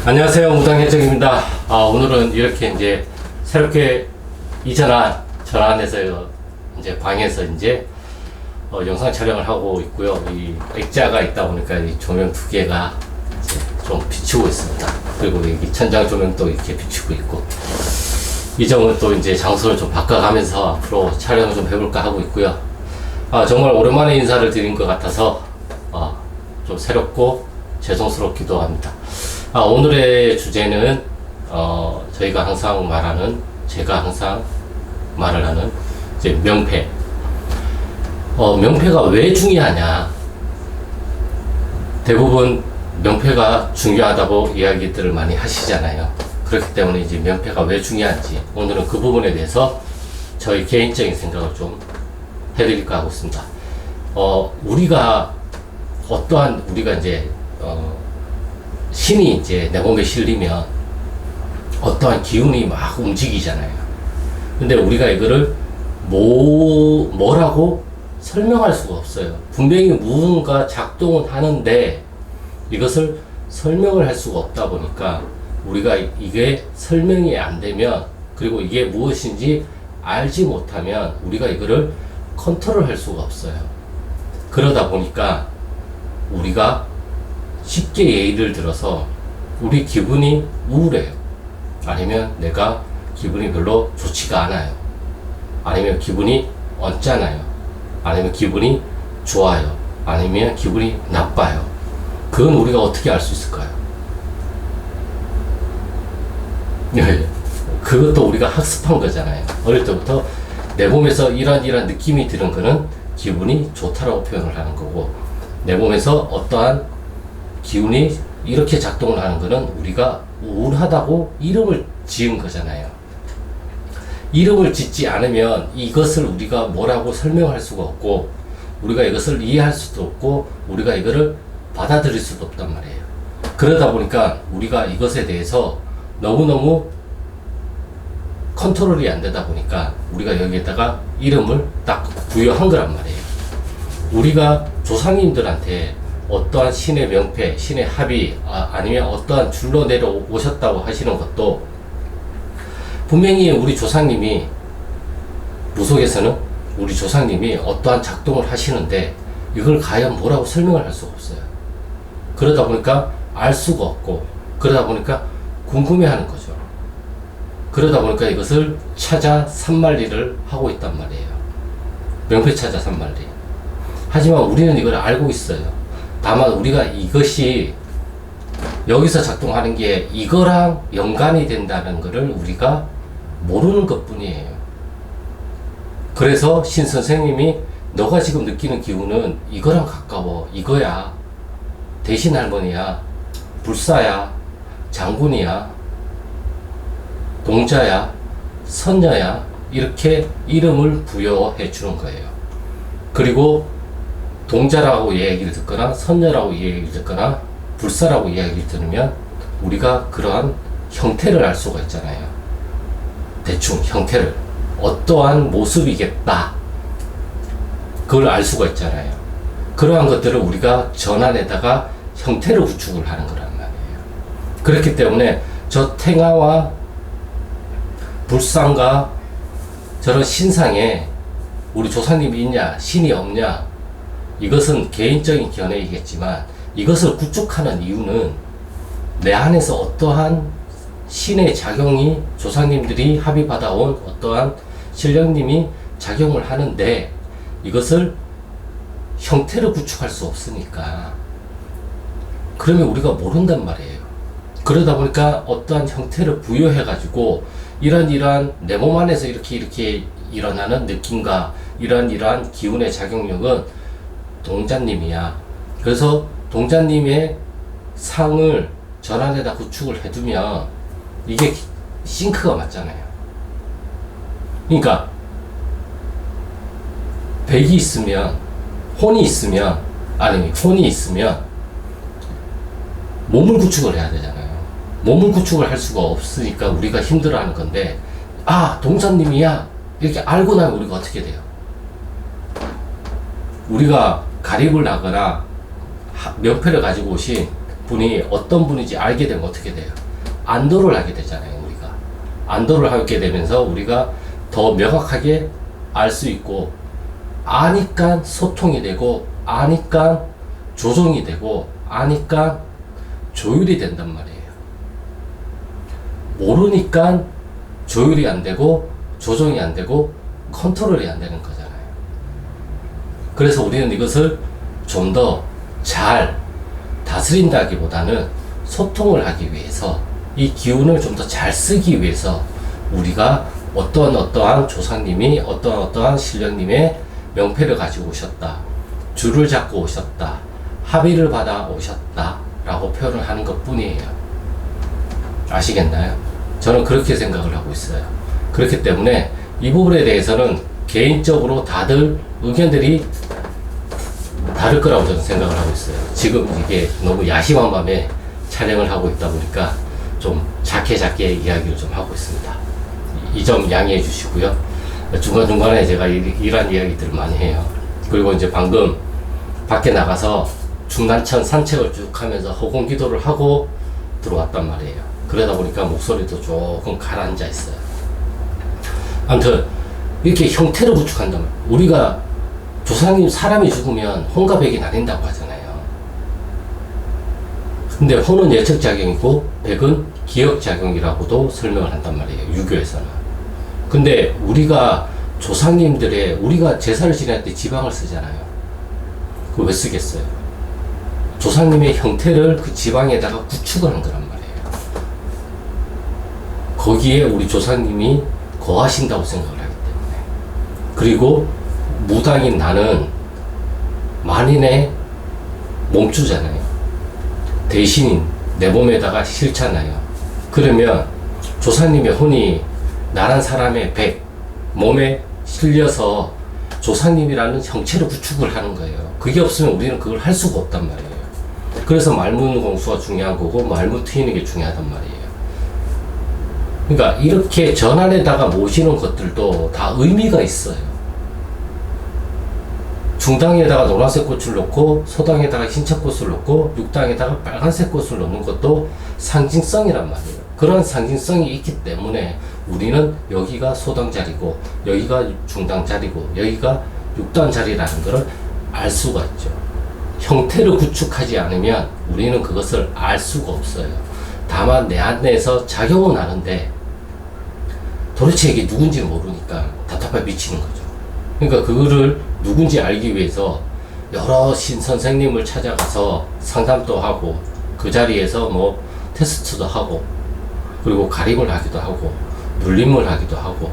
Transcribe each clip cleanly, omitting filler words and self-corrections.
안녕하세요, 무당혜정입니다. 오늘은 이렇게 이제 새롭게 이전한 전환해서 이제 방에서 이제 영상 촬영을 하고 있고요. 이 액자가 있다 보니까 이 조명 두 개가 이제 좀 비추고 있습니다. 그리고 여기 천장 조명도 이렇게 비추고 있고, 이 점은 또 이제 장소를 좀 바꿔가면서 앞으로 촬영을 좀 해볼까 하고 있고요. 정말 오랜만에 인사를 드린 것 같아서 좀 새롭고 죄송스럽기도 합니다. 오늘의 주제는 저희가 항상 말하는, 제가 항상 말을 하는 이제 명패. 명패가 왜 중요하냐? 대부분 명패가 중요하다고 이야기들을 많이 하시잖아요. 그렇기 때문에 이제 명패가 왜 중요한지 오늘은 그 부분에 대해서 저희 개인적인 생각을 좀 해드릴까 하고 있습니다. 우리가 이제 신이 이제 내 몸에 실리면 어떠한 기운이 막 움직이잖아요. 근데 우리가 이거를 뭐라고 설명할 수가 없어요. 분명히 무언가 작동은 하는데 이것을 설명을 할 수가 없다 보니까 우리가 이게 설명이 안 되면, 그리고 이게 무엇인지 알지 못하면 우리가 이거를 컨트롤 할 수가 없어요. 그러다 보니까 우리가 쉽게 예를 들어서 우리 기분이 우울해요. 아니면 내가 기분이 별로 좋지가 않아요. 아니면 기분이 언짢아요. 아니면 기분이 좋아요. 아니면 기분이 나빠요. 그건 우리가 어떻게 알 수 있을까요? 그것도 우리가 학습한 거잖아요. 어릴 때부터 내 몸에서 이런 느낌이 드는 거는 기분이 좋다라고 표현을 하는 거고, 내 몸에서 어떠한 기운이 이렇게 작동을 하는 거는 우리가 우울하다고 이름을 지은 거잖아요. 이름을 짓지 않으면 이것을 우리가 뭐라고 설명할 수가 없고, 우리가 이것을 이해할 수도 없고, 우리가 이거를 받아들일 수도 없단 말이에요. 그러다 보니까 우리가 이것에 대해서 너무너무 컨트롤이 안 되다 보니까 우리가 여기에다가 이름을 딱 부여한 거란 말이에요. 우리가 조상님들한테 어떠한 신의 명패, 신의 합의, 아니면 어떠한 줄로 내려오셨다고 하시는 것도 분명히 우리 조상님이, 무속에서는 우리 조상님이 어떠한 작동을 하시는데 이걸 과연 뭐라고 설명을 할 수가 없어요. 그러다 보니까 알 수가 없고, 그러다 보니까 궁금해하는 거죠. 그러다 보니까 이것을 찾아 산만리를 하고 있단 말이에요. 명패 찾아 산만리. 하지만 우리는 이걸 알고 있어요. 다만 우리가 이것이 여기서 작동하는 게 이거랑 연관이 된다는 것을 우리가 모르는 것 뿐이에요. 그래서 신 선생님이 너가 지금 느끼는 기운은 이거랑 가까워. 이거야. 대신 할머니야. 불사야. 장군이야. 동자야. 선녀야. 이렇게 이름을 부여해 주는 거예요. 그리고 동자라고 이야기를 듣거나 선녀라고 이야기를 듣거나 불사라고 이야기를 들으면 우리가 그러한 형태를 알 수가 있잖아요. 대충 형태를, 어떠한 모습이겠다, 그걸 알 수가 있잖아요. 그러한 것들을 우리가 전환에다가 형태를 구축을 하는 거란 말이에요. 그렇기 때문에 저 탱화와 불상과 저런 신상에 우리 조상님이 있냐, 신이 없냐, 이것은 개인적인 견해이겠지만 이것을 구축하는 이유는 내 안에서 어떠한 신의 작용이, 조상님들이 합의받아온 어떠한 신령님이 작용을 하는데 이것을 형태를 구축할 수 없으니까, 그러면 우리가 모른단 말이에요. 그러다 보니까 어떠한 형태를 부여해가지고 이러한 내 몸 안에서 이렇게 일어나는 느낌과 이러한 기운의 작용력은 동자님이야. 그래서 동자님의 상을 전환에다 구축을 해두면 이게 싱크가 맞잖아요. 그러니까 백이 있으면, 혼이 있으면, 아니 혼이 있으면 몸을 구축을 해야 되잖아요. 몸을 구축을 할 수가 없으니까 우리가 힘들어하는 건데, 동자님이야 이렇게 알고 나면 우리가 어떻게 돼요? 우리가 가립을 하거나 명패를 가지고 오신 분이 어떤 분인지 알게 되면 어떻게 돼요? 안도를 하게 되잖아요, 우리가. 안도를 하게 되면서 우리가 더 명확하게 알 수 있고, 아니까 소통이 되고, 아니까 조정이 되고, 아니까 조율이 된단 말이에요. 모르니까 조율이 안 되고, 조정이 안 되고, 컨트롤이 안 되는 거잖아요. 그래서 우리는 이것을 좀 더 잘 다스린다기보다는 소통을 하기 위해서, 이 기운을 좀 더 잘 쓰기 위해서 우리가 어떠한 조상님이 어떠한 신령님의 명패를 가지고 오셨다, 줄을 잡고 오셨다, 합의를 받아 오셨다 라고 표현을 하는 것 뿐이에요. 아시겠나요? 저는 그렇게 생각을 하고 있어요. 그렇기 때문에 이 부분에 대해서는 개인적으로 다들 의견들이 다를 거라고 저는 생각을 하고 있어요. 지금 이게 너무 야심한 밤에 촬영을 하고 있다 보니까 좀 작게 이야기를 좀 하고 있습니다. 이 점 양해해 주시고요. 중간중간에 제가 이런 이야기들을 많이 해요. 그리고 이제 방금 밖에 나가서 중난천 산책을 쭉 하면서 허공 기도를 하고 들어왔단 말이에요. 그러다 보니까 목소리도 조금 가라앉아 있어요. 아무튼 이렇게 형태를 구축한다면, 우리가 조상님 사람이 죽으면 혼과 백이 나뉜다고 하잖아요. 근데 혼은 예측작용이고 백은 기억작용이라고도 설명을 한단 말이에요, 유교에서는. 근데 우리가 조상님들의, 우리가 제사를 지낼 때 지방을 쓰잖아요. 그거 왜 쓰겠어요? 조상님의 형태를 그 지방에다가 구축을 한 거란 말이에요. 거기에 우리 조상님이 거하신다고 생각을 하기 때문에. 그리고 무당인 나는 만인의 몸주잖아요. 대신인 내 몸에다가 싫잖아요. 그러면 조상님의 혼이 나란 사람의 백, 몸에 실려서 조상님이라는 형체를 구축을 하는 거예요. 그게 없으면 우리는 그걸 할 수가 없단 말이에요. 그래서 말문공수가 중요한 거고, 말문 트이는 게 중요하단 말이에요. 그러니까 이렇게 전안에다가 모시는 것들도 다 의미가 있어요. 중당에다가 노란색 꽃을 놓고, 소당에다가 흰색 꽃을 놓고, 육당에다가 빨간색 꽃을 놓는 것도 상징성이란 말이에요. 그런 상징성이 있기 때문에 우리는 여기가 소당 자리고, 여기가 중당 자리고, 여기가 육당 자리라는 것을 알 수가 있죠. 형태를 구축하지 않으면 우리는 그것을 알 수가 없어요. 다만 내 안에서 작용은 하는데 도대체 이게 누군지 모르니까 답답해 미치는 거죠. 그러니까 그거를 누군지 알기 위해서 여러 선생님을 찾아가서 상담도 하고, 그 자리에서 뭐 테스트도 하고, 그리고 가림을 하기도 하고, 눌림을 하기도 하고,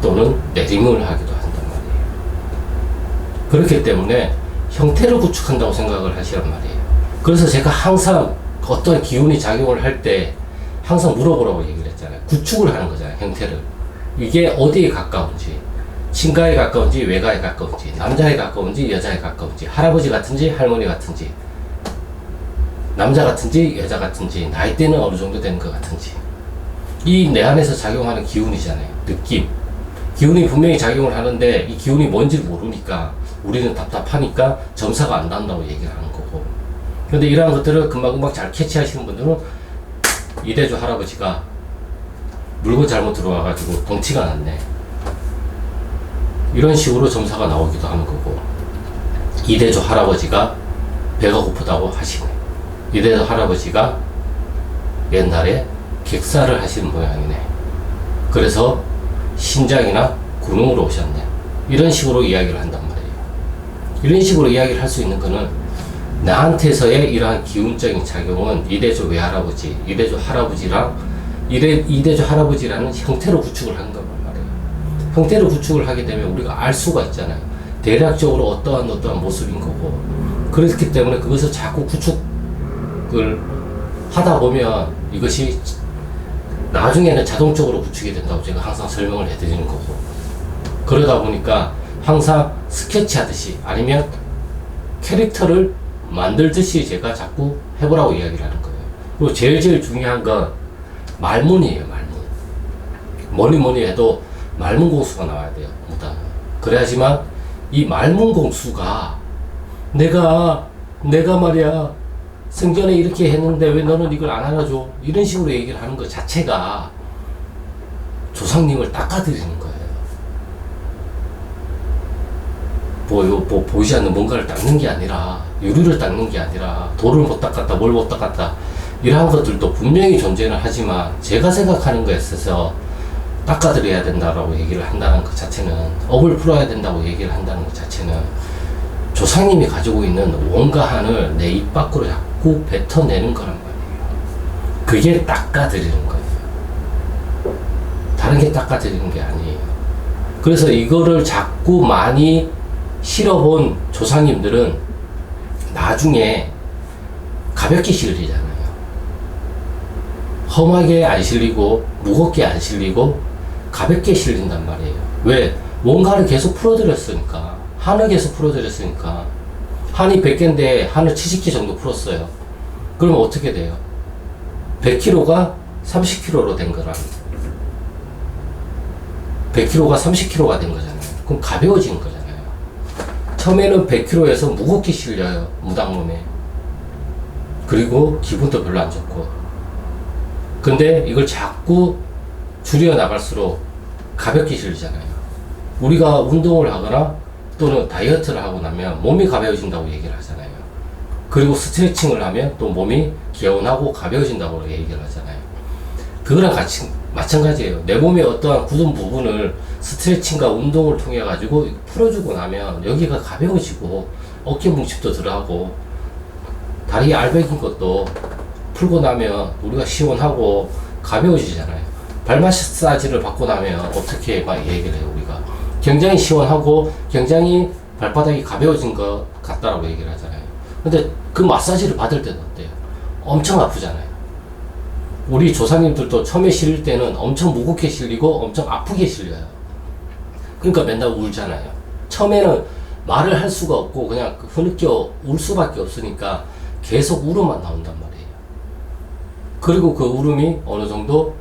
또는 내림을 하기도 한단 말이에요. 그렇기 때문에 형태를 구축한다고 생각을 하시란 말이에요. 그래서 제가 항상 어떤 기운이 작용을 할 때 항상 물어보라고 얘기를 했잖아요. 구축을 하는 거잖아요, 형태를. 이게 어디에 가까운지, 친가에 가까운지, 외가에 가까운지, 남자에 가까운지, 여자에 가까운지, 할아버지 같은지, 할머니 같은지, 남자 같은지, 여자 같은지, 나이대는 어느 정도 되는 것 같은지. 이 내 안에서 작용하는 기운이잖아요. 느낌. 기운이 분명히 작용을 하는데 이 기운이 뭔지 모르니까 우리는 답답하니까 점사가 안 난다고 얘기를 하는 거고. 근데 이러한 것들을 금방금방 잘 캐치하시는 분들은 이대조 할아버지가 물건 잘못 들어와가지고 덩치가 났네, 이런 식으로 점사가 나오기도 하는 거고, 이대조 할아버지가 배가 고프다고 하시네, 이대조 할아버지가 옛날에 객사를 하시는 모양이네, 그래서 신장이나 군웅으로 오셨네, 이런 식으로 이야기를 한단 말이에요. 이런 식으로 이야기를 할 수 있는 거는 나한테서의 이러한 기운적인 작용은 이대조 외할아버지, 이대조 할아버지랑 이대조 할아버지라는 형태로 구축을 하는 거란 말이에요. 형태로 구축을 하게 되면 우리가 알 수가 있잖아요. 대략적으로 어떠한 모습인 거고. 그렇기 때문에 그것을 자꾸 구축을 하다 보면 이것이 나중에는 자동적으로 구축이 된다고 제가 항상 설명을 해드리는 거고. 그러다 보니까 항상 스케치 하듯이 아니면 캐릭터를 만들듯이 제가 자꾸 해보라고 이야기를 하는 거예요. 그리고 제일 중요한 건 말문이에요, 말문. 뭐니 해도 말문공수가 나와야 돼요, 무당은. 그래야지만 이 말문공수가 내가 말이야 생전에 이렇게 했는데 왜 너는 이걸 안 알아줘? 이런 식으로 얘기를 하는 것 자체가 조상님을 닦아드리는 거예요. 보이지 않는 뭔가를 닦는 게 아니라, 유리를 닦는 게 아니라, 돌을 못 닦았다, 뭘 못 닦았다, 이러한 것들도 분명히 존재는 하지만, 제가 생각하는 거에 있어서 닦아드려야 된다라고 얘기를 한다는 것 자체는, 업을 풀어야 된다고 얘기를 한다는 것 자체는, 조상님이 가지고 있는 원과 한을 내 입 밖으로 자꾸 뱉어내는 거란 말이에요. 그게 닦아드리는 거예요. 다른 게 닦아드리는 게 아니에요. 그래서 이거를 자꾸 많이 실어본 조상님들은 나중에 가볍게 실리잖아요. 험하게 안 실리고 무겁게 안 실리고 가볍게 실린단 말이에요. 왜? 뭔가를 계속 풀어드렸으니까. 한을 계속 풀어드렸으니까. 한이 100개인데 한을 70개 정도 풀었어요. 그러면 어떻게 돼요? 100kg가 30kg로 된 거라. 100kg가 30kg가 된 거잖아요. 그럼 가벼워진 거잖아요. 처음에는 100kg에서 무겁게 실려요. 무당몸에. 그리고 기분도 별로 안 좋고. 근데 이걸 자꾸 줄여 나갈수록 가볍게 실리잖아요. 우리가 운동을 하거나 또는 다이어트를 하고 나면 몸이 가벼워진다고 얘기를 하잖아요. 그리고 스트레칭을 하면 또 몸이 개운하고 가벼워진다고 얘기를 하잖아요. 그거랑 같이 마찬가지예요. 내 몸의 어떠한 굳은 부분을 스트레칭과 운동을 통해 가지고 풀어주고 나면 여기가 가벼워지고 어깨 뭉침도 덜하고 다리 알배긴 것도 풀고 나면 우리가 시원하고 가벼워지잖아요. 발 마사지를 받고 나면 어떻게 막 얘기를 해요. 우리가 굉장히 시원하고 굉장히 발바닥이 가벼워진 것 같다라고 얘기를 하잖아요. 근데 그 마사지를 받을 때는 어때요? 엄청 아프잖아요. 우리 조상님들도 처음에 실릴 때는 엄청 무겁게 실리고 엄청 아프게 실려요. 그러니까 맨날 울잖아요. 처음에는 말을 할 수가 없고 그냥 흐느껴 울 수밖에 없으니까 계속 울음만 나온단 말이에요. 그리고 그 울음이 어느 정도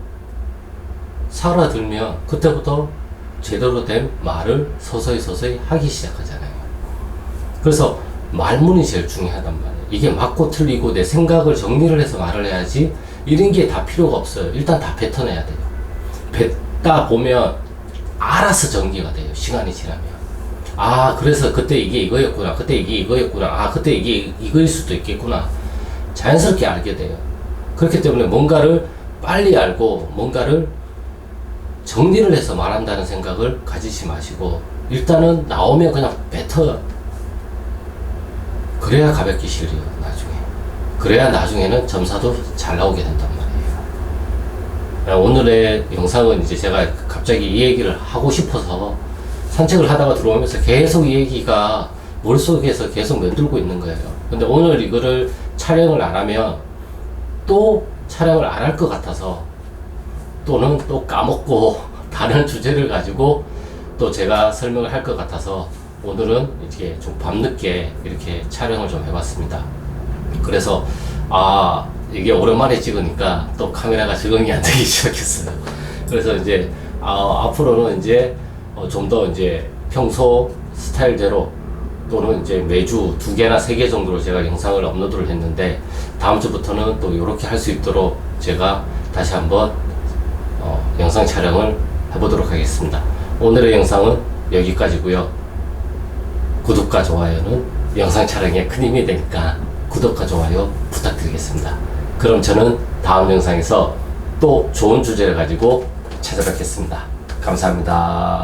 살아들면 그때부터 제대로 된 말을 서서히 하기 시작하잖아요. 그래서 말문이 제일 중요하단 말이에요. 이게 맞고 틀리고 내 생각을 정리를 해서 말을 해야지 이런 게 다 필요가 없어요. 일단 다 뱉어내야 돼요. 뱉다 보면 알아서 전개가 돼요. 시간이 지나면. 아, 그래서 그때 이게 이거였구나. 그때 이게 이거였구나. 아, 그때 이게 이거일 수도 있겠구나. 자연스럽게 알게 돼요. 그렇기 때문에 뭔가를 빨리 알고 뭔가를 정리를 해서 말한다는 생각을 가지지 마시고 일단은 나오면 그냥 뱉어요. 그래야 가볍게 실려요. 나중에. 그래야 나중에는 점사도 잘 나오게 된단 말이에요. 오늘의 영상은 이제 제가 갑자기 이 얘기를 하고 싶어서 산책을 하다가 들어오면서 계속 이 얘기가 머릿속에서 계속 맴돌고 있는 거예요. 근데 오늘 이거를 촬영을 안 하면 또 촬영을 안 할 것 같아서 또는 또 까먹고 다른 주제를 가지고 또 제가 설명을 할 것 같아서 오늘은 이렇게 좀 밤늦게 이렇게 촬영을 좀 해봤습니다. 그래서 이게 오랜만에 찍으니까 또 카메라가 적응이 안 되기 시작했어요. 그래서 이제 앞으로는 이제 좀 더 이제 평소 스타일대로 또는 이제 매주 2개나 3개 정도로 제가 영상을 업로드를 했는데 다음 주부터는 또 이렇게 할 수 있도록 제가 다시 한번 영상 촬영을 해보도록 하겠습니다. 오늘의 영상은 여기까지고요. 구독과 좋아요는 영상 촬영에 큰 힘이 되니까 구독과 좋아요 부탁드리겠습니다. 그럼 저는 다음 영상에서 또 좋은 주제를 가지고 찾아뵙겠습니다. 감사합니다.